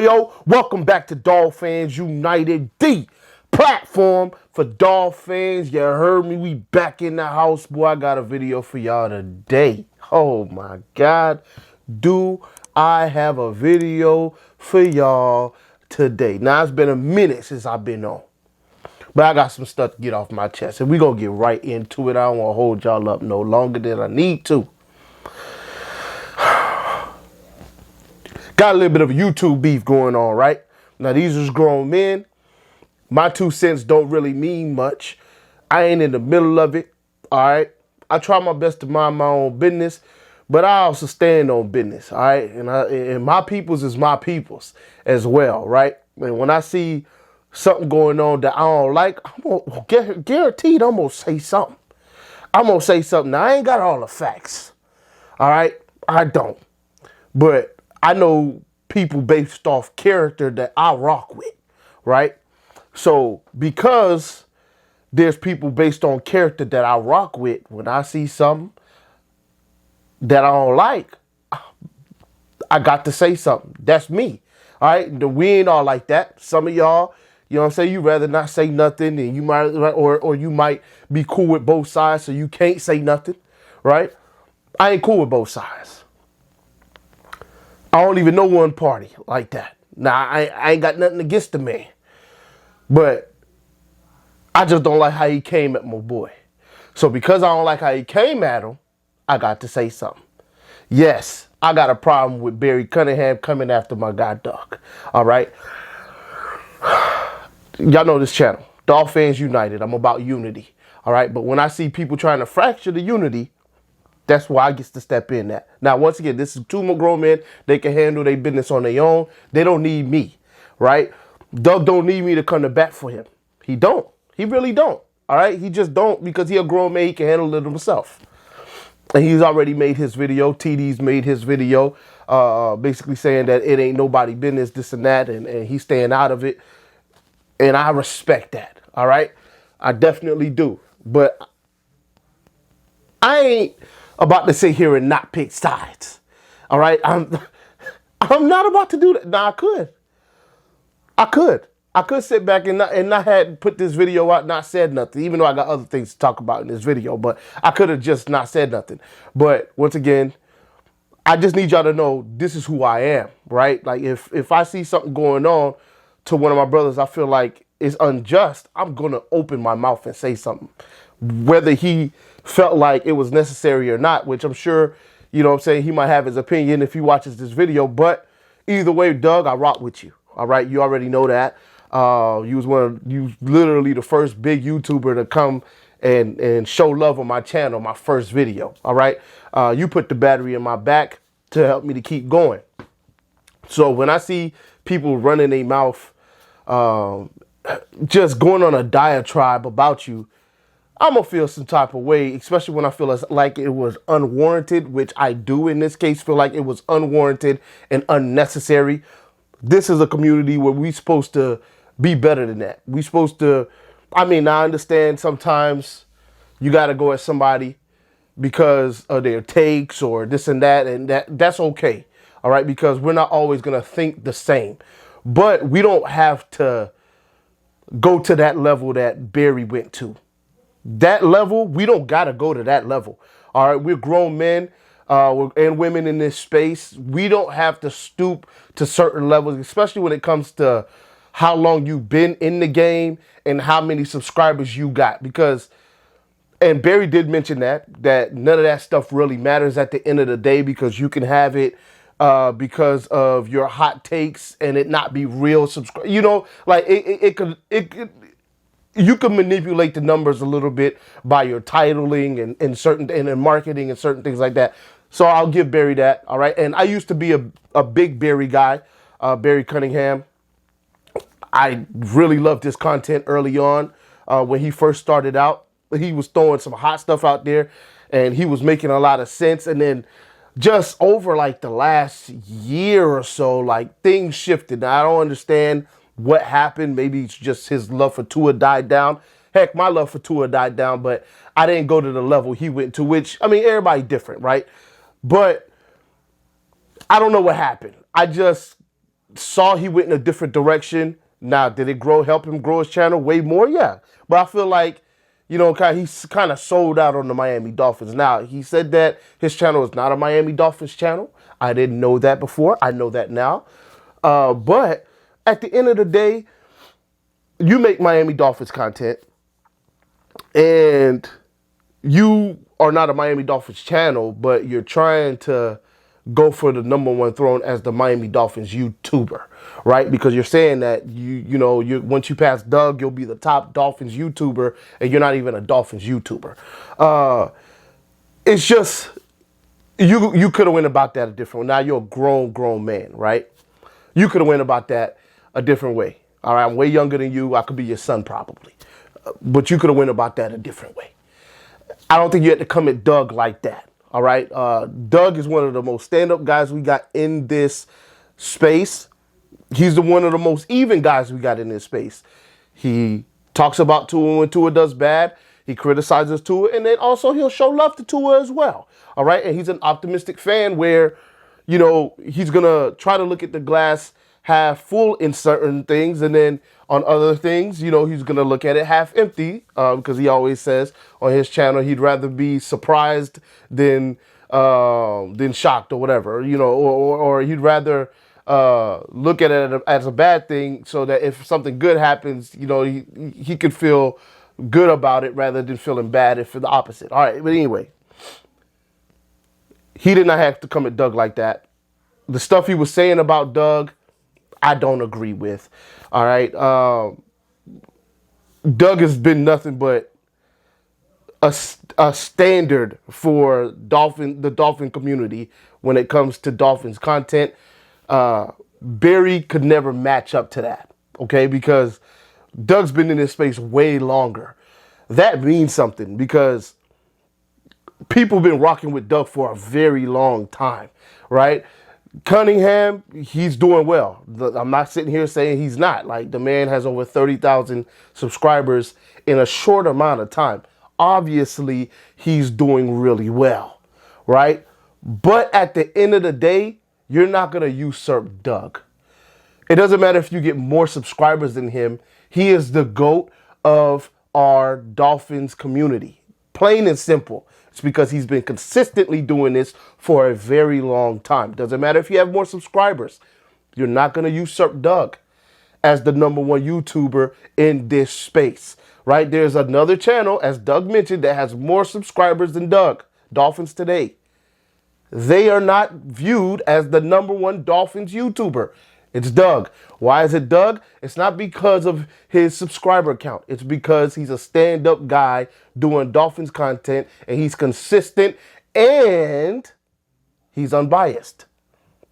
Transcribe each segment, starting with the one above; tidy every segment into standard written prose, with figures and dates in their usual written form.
Yo, welcome back to Dolphins United, the platform for Dolphins. You heard me, we back in the house. Boy, I got a video for y'all today. Oh my God, do I have a video for y'all today. Now, it's been a minute since I've been on, but I got some stuff to get off my chest, and we're going to get right into it. I don't want to hold y'all up no longer than I need to. Got a little bit of a YouTube beef going on, right? Now, these is grown men. My 2 cents don't really mean much. I ain't in the middle of it, all right? I try my best to mind my own business, but I also stand on business, all right? And my peoples is my peoples as well, right? And when I see something going on that I don't like, I'm guaranteed I'm going to say something. I'm going to say something. Now, I ain't got all the facts, all right? I don't. But I know people based off character that I rock with, right? So because there's people based on character that I rock with, when I see something that I don't like, I got to say something. That's me, all right? We ain't all like that. Some of y'all, you know what I'm saying, you rather not say nothing, and you might, or you might be cool with both sides, so you can't say nothing, right? I ain't cool with both sides. I don't even know one party like that. Now, I ain't got nothing against the man. But I just don't like how he came at my boy. So because I don't like how he came at him, I got to say something. Yes, I got a problem with Barry Cunningham coming after my guy Duck. All right? Y'all know this channel, Dolphins United. I'm about unity. All right? But when I see people trying to fracture the unity, that's why I get to step in that. Now, once again, this is 2 more grown men. They can handle their business on their own. They don't need me, right? Doug don't need me to come to bat for him. He don't. He really don't, all right? He just don't, because he a grown man. He can handle it himself. And he's already made his video. TD's made his video basically saying that it ain't nobody business, this and that, and he's staying out of it. And I respect that, all right? I definitely do. But I ain't about to sit here and not pick sides. All right? I'm not about to do that. Now, I could sit back and not had put this video out, not said nothing, even though I got other things to talk about in this video, but I could have just not said nothing. But once again, I just need y'all to know this is who I am, right? Like if I see something going on to one of my brothers I feel like is unjust, I'm going to open my mouth and say something. Whether he felt like it was necessary or not, which I'm sure, you know what I'm saying, he might have his opinion if he watches this video. But either way, Doug, I rock with you. All right, you already know that. You was literally the first big YouTuber to come and show love on my channel, my first video. All right, you put the battery in my back to help me to keep going. So when I see people running their mouth, just going on a diatribe about you, I'm going to feel some type of way, especially when I feel like it was unwarranted, which I do in this case feel like it was unwarranted and unnecessary. This is a community where we're supposed to be better than that. We're supposed to, I mean, I understand sometimes you got to go at somebody because of their takes or this and that's okay, all right, because we're not always going to think the same. But we don't have to go to that level that Barry went to. That level, we don't got to go to that level. All right, we're grown men and women in this space. We don't have to stoop to certain levels, especially when it comes to how long you've been in the game and how many subscribers you got. Because, and Barry did mention that none of that stuff really matters at the end of the day, because you can have it because of your hot takes and it not be real subscribe. You know, like it could. You can manipulate the numbers a little bit by your titling and certain and in marketing and certain things like that. So I'll give Barry that. All right. And I used to be a big Barry guy, Barry Cunningham. I really loved his content early on when he first started out. He was throwing some hot stuff out there and he was making a lot of sense. And then just over like the last year or so, like things shifted. Now, I don't understand what happened. Maybe it's just his love for Tua died down. Heck, my love for Tua died down, but I didn't go to the level he went to, which, I mean, everybody different, right? But I don't know what happened. I just saw he went in a different direction. Now, did it help him grow his channel way more? Yeah. But I feel like, he's kind of sold out on the Miami Dolphins. Now, he said that his channel is not a Miami Dolphins channel. I didn't know that before. I know that now. But at the end of the day, you make Miami Dolphins content and you are not a Miami Dolphins channel, but you're trying to go for the #1 throne as the Miami Dolphins YouTuber, right? Because you're saying that once you pass Doug, you'll be the top Dolphins YouTuber, and you're not even a Dolphins YouTuber. It's just you could have went about that a different way. Now you're a grown man, right? You could have went about that a different way. All right, I'm way younger than you. I could be your son probably, but you could have went about that a different way. I don't think you had to come at Doug like that. All right. Doug is one of the most stand-up guys we got in this space. He's one of the most even guys we got in this space. He talks about Tua when Tua does bad. He criticizes Tua, and then also he'll show love to Tua as well. All right. And he's an optimistic fan where, he's going to try to look at the glass half full in certain things, and then on other things, he's going to look at it half empty, because he always says on his channel he'd rather be surprised than shocked or whatever, or he'd rather look at it as a bad thing, so that if something good happens, he could feel good about it rather than feeling bad if the opposite. All right, but anyway, he did not have to come at Doug like that. The stuff he was saying about Doug, I don't agree with. All right. Doug has been nothing but a standard for the Dolphin community when it comes to Dolphins content. Barry could never match up to that. Okay. Because Doug's been in this space way longer. That means something because people have been rocking with Doug for a very long time. Right. Cunningham, he's doing well. I'm not sitting here saying he's not. Like, the man has over 30,000 subscribers in a short amount of time. Obviously, he's doing really well, right? But at the end of the day, you're not going to usurp Doug. It doesn't matter if you get more subscribers than him. He is the GOAT of our Dolphins community. Plain and simple. It's because he's been consistently doing this for a very long time. Doesn't matter if you have more subscribers. You're not going to usurp Doug as the #1 YouTuber in this space, right? There's another channel, as Doug mentioned, that has more subscribers than Doug, Dolphins Today. They are not viewed as the #1 Dolphins YouTuber. It's Doug. Why is it Doug? It's not because of his subscriber count. It's because he's a stand-up guy doing Dolphins content, and he's consistent, and he's unbiased,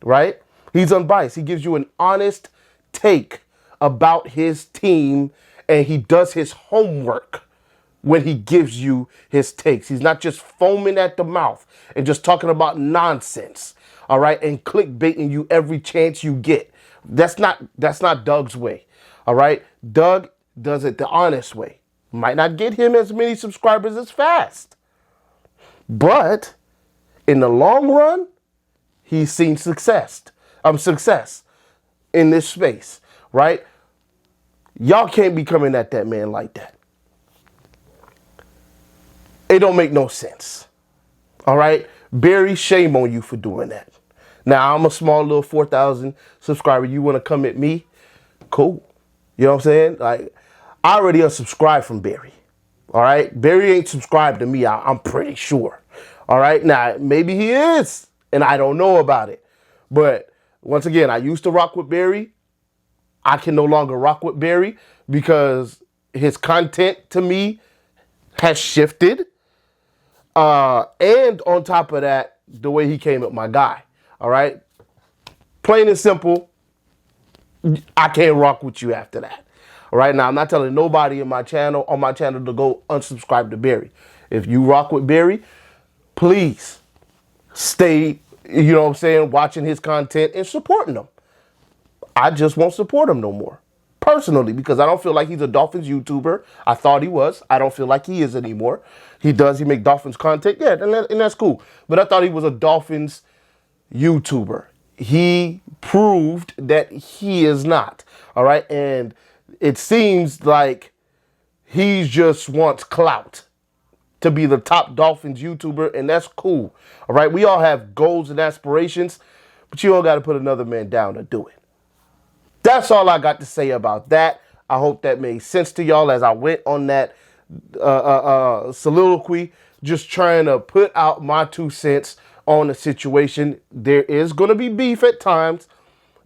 right? He's unbiased. He gives you an honest take about his team, and he does his homework when he gives you his takes. He's not just foaming at the mouth and just talking about nonsense, all right, and clickbaiting you every chance you get. That's not Doug's way, all right? Doug does it the honest way. Might not get him as many subscribers as fast, but in the long run, he's seen success in this space, right? Y'all can't be coming at that man like that. It don't make no sense, all right? Barry, shame on you for doing that. Now, I'm a small little 4,000 subscriber. You want to come at me? Cool. You know what I'm saying? Like, I already unsubscribed from Barry. All right? Barry ain't subscribed to me, I'm pretty sure. All right? Now, maybe he is, and I don't know about it. But once again, I used to rock with Barry. I can no longer rock with Barry because his content to me has shifted. And on top of that, the way he came at my guy. All right. Plain and simple. I can't rock with you after that. All right. Now, I'm not telling nobody on my channel to go unsubscribe to Barry. If you rock with Barry, please stay, you know what I'm saying, watching his content and supporting him. I just won't support him no more. Personally, because I don't feel like he's a Dolphins YouTuber. I thought he was. I don't feel like he is anymore. He make Dolphins content. Yeah, and that's cool. But I thought he was a Dolphins YouTuber. he proved that he is not. All right. And it seems like he just wants clout to be the top Dolphins YouTuber, and that's cool. All right. We all have goals and aspirations, but you all got to put another man down to do it. That's all I got to say about that. I hope that made sense to y'all as I went on that soliloquy, just trying to put out my 2 cents on the situation. There is going to be beef at times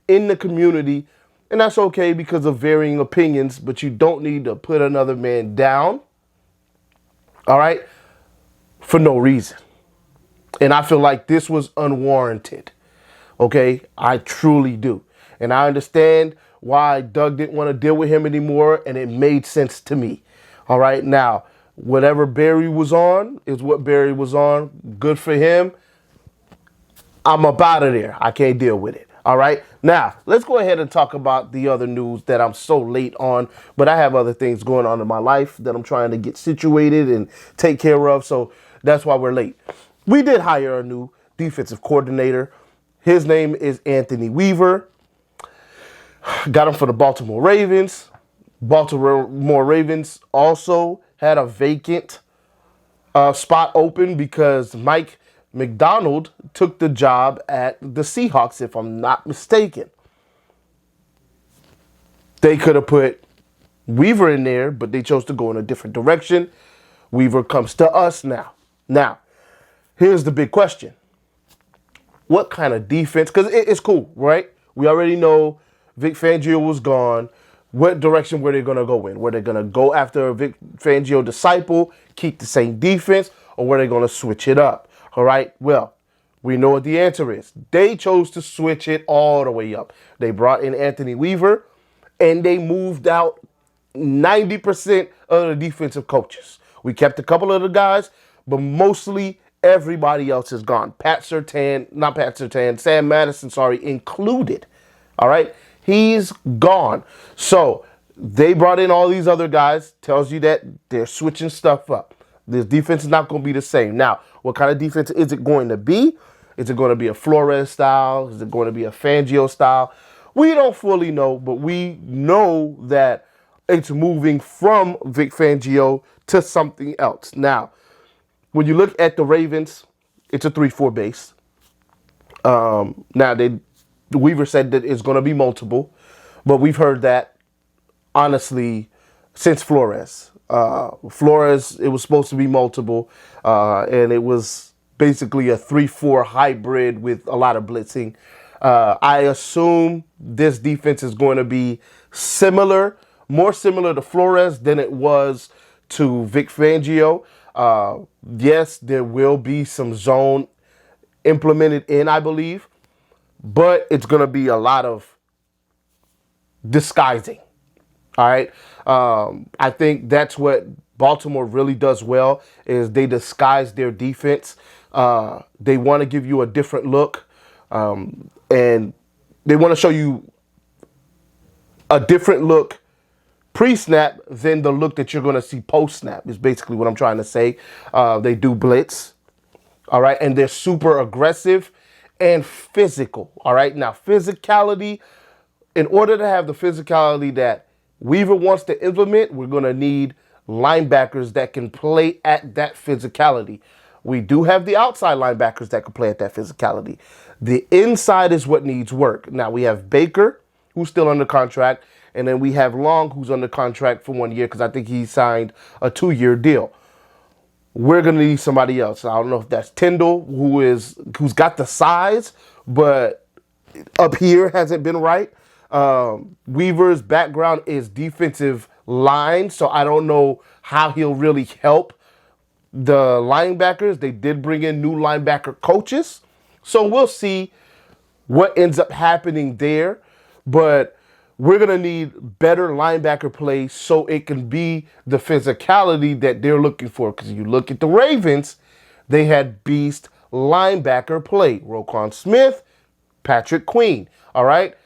in the community, and that's okay because of varying opinions, but you don't need to put another man down, all right, for no reason. And I feel like this was unwarranted, okay? I truly do. And I understand why Doug didn't want to deal with him anymore, and it made sense to me. All right, now, whatever Barry was on is what Barry was on. Good for him. I'm up out of there. I can't deal with it. All right, now, let's go ahead and talk about the other news that I'm so late on, but I have other things going on in my life that I'm trying to get situated and take care of, so that's why we're late. We did hire a new defensive coordinator. His name is Anthony Weaver. Got him for the Baltimore Ravens. Baltimore Ravens also had a vacant spot open because Mike McDonald took the job at the Seahawks, if I'm not mistaken. They could have put Weaver in there, but they chose to go in a different direction. Weaver comes to us now. Now, here's the big question. What kind of defense? Because it's cool, right? We already know Vic Fangio was gone. What direction were they going to go in? Were they going to go after a Vic Fangio disciple, keep the same defense, or were they going to switch it up? All right, well, we know what the answer is. They chose to switch it all the way up. They brought in Anthony Weaver, and they moved out 90% of the defensive coaches. We kept a couple of the guys, but mostly everybody else is gone. Sam Madison, included. All right, he's gone. So they brought in all these other guys. Tells you that they're switching stuff up. This defense is not going to be the same. Now, what kind of defense is it going to be? Is it going to be a Flores style? Is it going to be a Fangio style? We don't fully know, but we know that it's moving from Vic Fangio to something else. Now, when you look at the Ravens, it's a 3-4 base. Now, Weaver said that it's going to be multiple, but we've heard that, honestly, since Flores. Flores, it was supposed to be multiple, and it was basically a 3-4 hybrid with a lot of blitzing. I assume this defense is going to be more similar to Flores than it was to Vic Fangio. Yes, there will be some zone implemented in, I believe, but it's going to be a lot of disguising. All right. I think that's what Baltimore really does well is they disguise their defense. They want to give you a different look, and they want to show you a different look pre-snap than the look that you're going to see post-snap is basically what I'm trying to say. They do blitz. All right. And they're super aggressive and physical. All right. Now, physicality, in order to have the physicality that Weaver wants to implement, we're going to need linebackers that can play at that physicality. We do have the outside linebackers that can play at that physicality. The inside is what needs work. Now, we have Baker, who's still under contract, and then we have Long, who's under contract for 1 year because I think he signed a 2-year deal. We're going to need somebody else. I don't know if that's Tyndall, who's got the size, but up here hasn't been right. Weaver's background is defensive line, so I don't know how he'll really help the linebackers. They did bring in new linebacker coaches, so we'll see what ends up happening there. But we're going to need better linebacker play so it can be the physicality that they're looking for. Because you look at the Ravens, they had beast linebacker play. Roquan Smith, Patrick Queen, all right?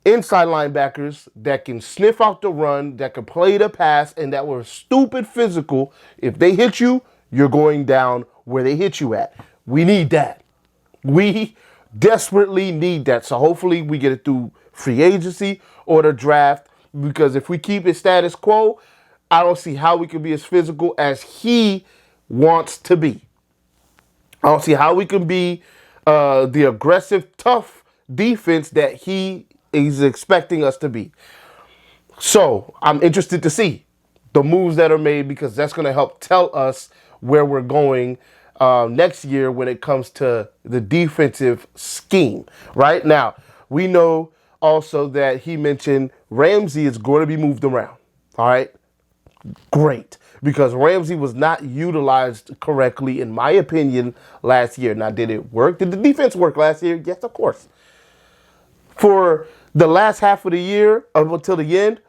Inside linebackers that can sniff out the run, that can play the pass, and that were stupid physical. If they hit you, you're going down where they hit you at. We need that. We Desperately need that. So hopefully we get it through free agency or the draft. Because if we keep it status quo, I don't see how we can be as physical as he wants to be. I don't see how we can be the aggressive, tough defense that he is expecting us to be. So I'm interested to see the moves that are made because that's going to help tell us where we're going next year when it comes to the defensive scheme. Right now, we know also that he mentioned Ramsey is going to be moved around. All right, great. Because Ramsey was not utilized correctly, in my opinion, last year. Now, did it work? Did the defense work last year? Yes, of course. For the last half of the year, up until the end,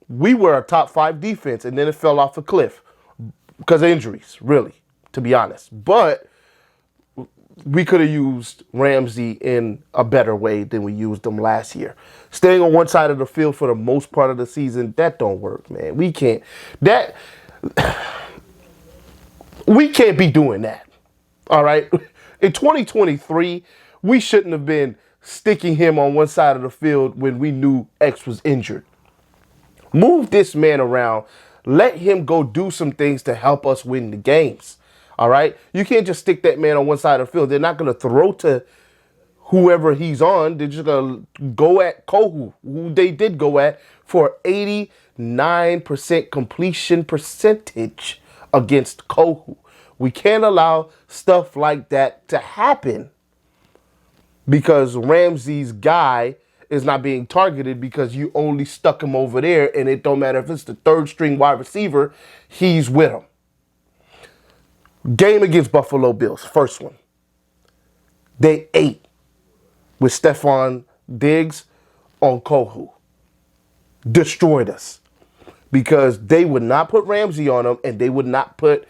we were a top 5 defense, and then it fell off a cliff because of injuries, really, to be honest. But we could have used Ramsey in a better way than we used him last year. Staying on one side of the field for the most part of the season, that don't work, man. We can't be doing that. All right? In 2023, we shouldn't have been sticking him on one side of the field when we knew X was injured. Move this man around. Let him go do some things to help us win the games. All right? You can't just stick that man on one side of the field. They're not going to throw to whoever he's on. They're just going to go at Kohu, who they did go at for 89% completion percentage against Kohu. We can't allow stuff like that to happen because Ramsey's guy is not being targeted because you only stuck him over there, and it don't matter if it's the third string wide receiver, he's with him. Game against Buffalo Bills, first one. They ate with Stephon Diggs on Kohu. Destroyed us because they would not put Ramsey on him, and they would not put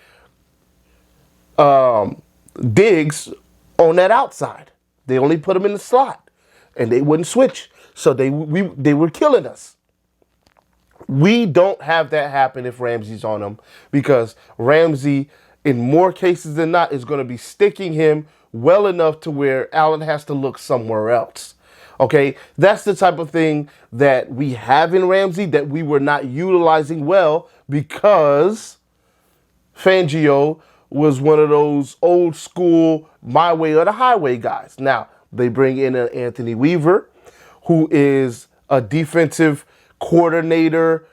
Diggs on that outside. They only put him in the slot, and they wouldn't switch. So they were killing us. We don't have that happen if Ramsey's on him because Ramsey, in more cases than not, is going to be sticking him well enough to where Allen has to look somewhere else. Okay, that's the type of thing that we have in Ramsey that we were not utilizing well because Fangio was one of those old school my way or the highway guys. Now, they bring in an Anthony Weaver, who is a defensive coordinator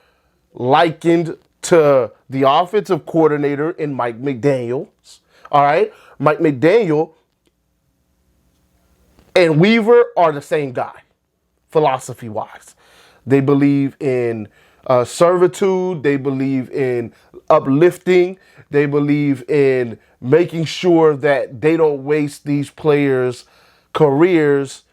likened to the offensive coordinator in Mike McDaniel. All right? Mike McDaniel and Weaver are the same guy, philosophy-wise. They believe in servitude. They believe in uplifting. They believe in making sure that they don't waste these players' careers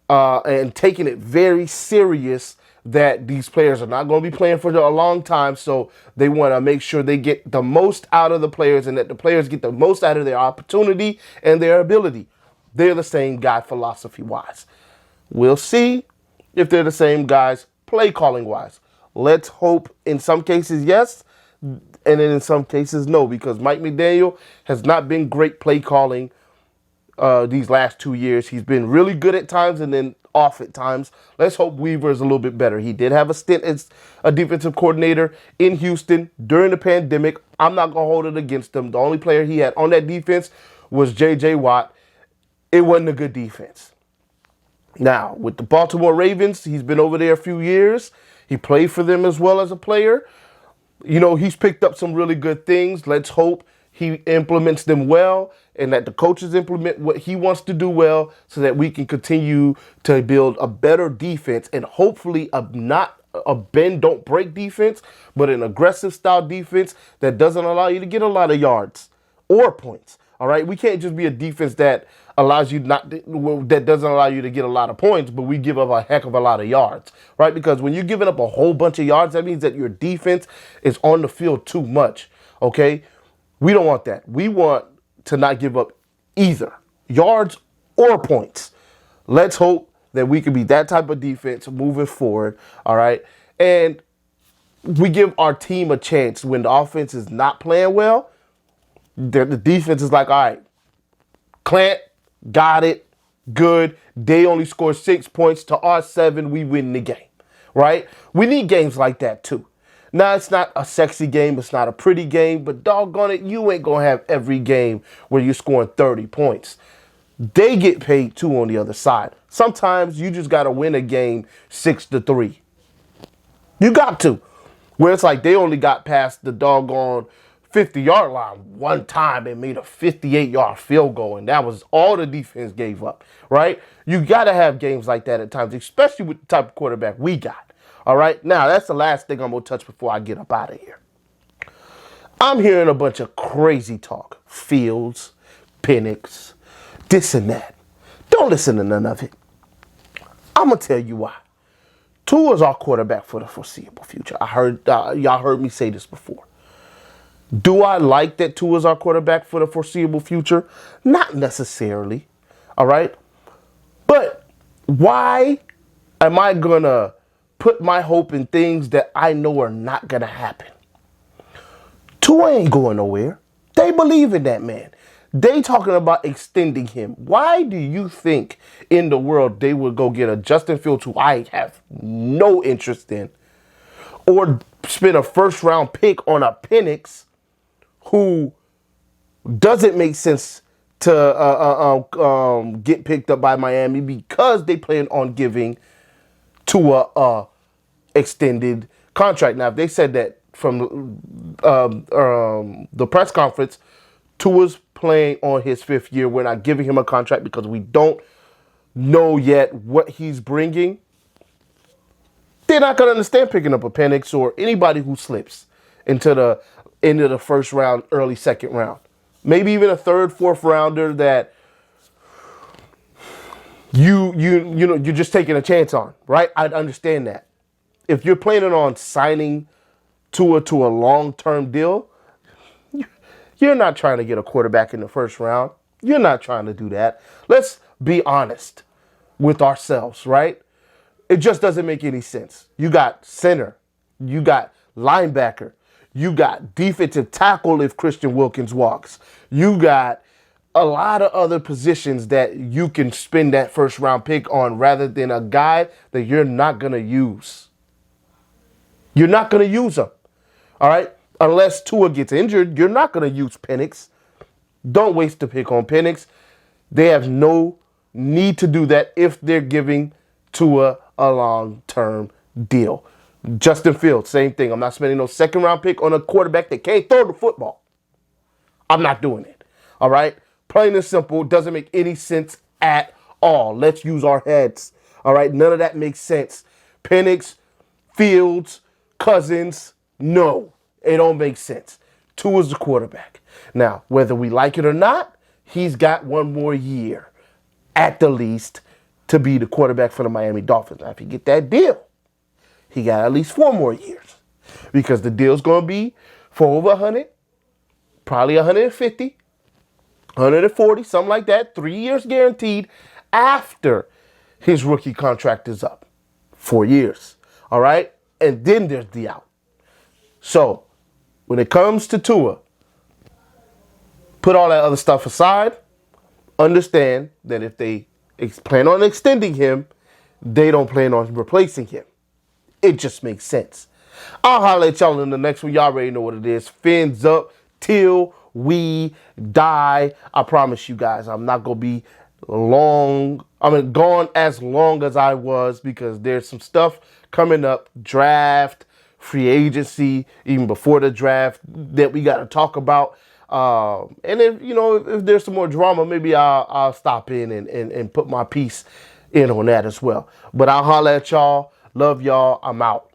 and taking it very serious that these players are not going to be playing for a long time. So they want to make sure they get the most out of the players and that the players get the most out of their opportunity and their ability. They're the same guy philosophy-wise. We'll see if they're the same guys play calling-wise. Let's hope in some cases, yes, and then in some cases, no, because Mike McDaniel has not been great play calling these last 2 years. He's been really good at times and then off at times. Let's hope Weaver is a little bit better. He did have a stint as a defensive coordinator in Houston during the pandemic. I'm not going to hold it against him. The only player he had on that defense was J.J. Watt. It wasn't a good defense. Now, with the Baltimore Ravens, he's been over there a few years. He played for them as well as a player. You know, he's picked up some really good things. Let's hope he implements them well and that the coaches implement what he wants to do well so that we can continue to build a better defense and hopefully not a bend, don't break defense, but an aggressive style defense that doesn't allow you to get a lot of yards or points. All right, we can't just be a defense that allows you that doesn't allow you to get a lot of points, but we give up a heck of a lot of yards, right? Because when you're giving up a whole bunch of yards, that means that your defense is on the field too much. Okay, we don't want that. We want to not give up either yards or points. Let's hope that we can be that type of defense moving forward. All right, and we give our team a chance when the offense is not playing well. The defense is like, all right, Clint, got it. good. They only score 6 points to our 7. We win the game, right? We need games like that too. Now, it's not a sexy game. It's not a pretty game, but doggone it, you ain't going to have every game where you're scoring 30 points. They get paid too on the other side. Sometimes you just got to win a game 6-3. You got to. Where it's like they only got past the doggone 50-yard line one time and made a 58-yard field goal, and that was all the defense gave up, right? You got to have games like that at times, especially with the type of quarterback we got, all right? Now, that's the last thing I'm going to touch before I get up out of here. I'm hearing a bunch of crazy talk. Fields, Penix, this and that. Don't listen to none of it. I'm going to tell you why. Tua's our quarterback for the foreseeable future. I heard y'all heard me say this before. Do I like that Tua's our quarterback for the foreseeable future? Not necessarily. All right. But why am I going to put my hope in things that I know are not going to happen? Tua ain't going nowhere. They believe in that man. They talking about extending him. Why do you think in the world they would go get a Justin Fields, who I have no interest in, or spend a first-round pick on a Penix who doesn't make sense to get picked up by Miami because they plan on giving Tua a extended contract? Now, if they said that from the press conference, Tua's playing on his 5th year. We're not giving him a contract because we don't know yet what he's bringing. They're not going to understand picking up a Penix or anybody who slips into the end of the first round, early second round. Maybe even a 3rd, 4th rounder that you're just taking a chance on, right? I'd understand that. If you're planning on signing Tua to a long-term deal, you're not trying to get a quarterback in the first round. You're not trying to do that. Let's be honest with ourselves, right? It just doesn't make any sense. You got center. You got linebacker. You got defensive tackle if Christian Wilkins walks. You got a lot of other positions that you can spend that first round pick on rather than a guy that you're not going to use. You're not going to use him. All right? Unless Tua gets injured, you're not going to use Penix. Don't waste the pick on Penix. They have no need to do that if they're giving Tua a long-term deal. Justin Fields, same thing. I'm not spending no second-round pick on a quarterback that can't throw the football. I'm not doing it. All right? Plain and simple. Doesn't make any sense at all. Let's use our heads. All right? None of that makes sense. Penix, Fields, Cousins, no. It don't make sense. Tua's the quarterback. Now, whether we like it or not, he's got one more year, at the least, to be the quarterback for the Miami Dolphins. Now, if he get that deal, he got at least 4 more years. Because the deal's going to be for over 100, probably 150, 140, something like that. 3 years guaranteed after his rookie contract is up. 4 years. All right? And then there's the out. So, when it comes to Tua, put all that other stuff aside. Understand that if they plan on extending him, they don't plan on replacing him. It just makes sense. I'll holler at y'all in the next one. Y'all already know what it is. Fins up till we die. I promise you guys, I'm not going to be gone as long as I was because there's some stuff coming up. Draft, free agency, even before the draft that we got to talk about. And if there's some more drama, maybe I'll stop in and put my piece in on that as well. But I'll holler at y'all. Love y'all. I'm out.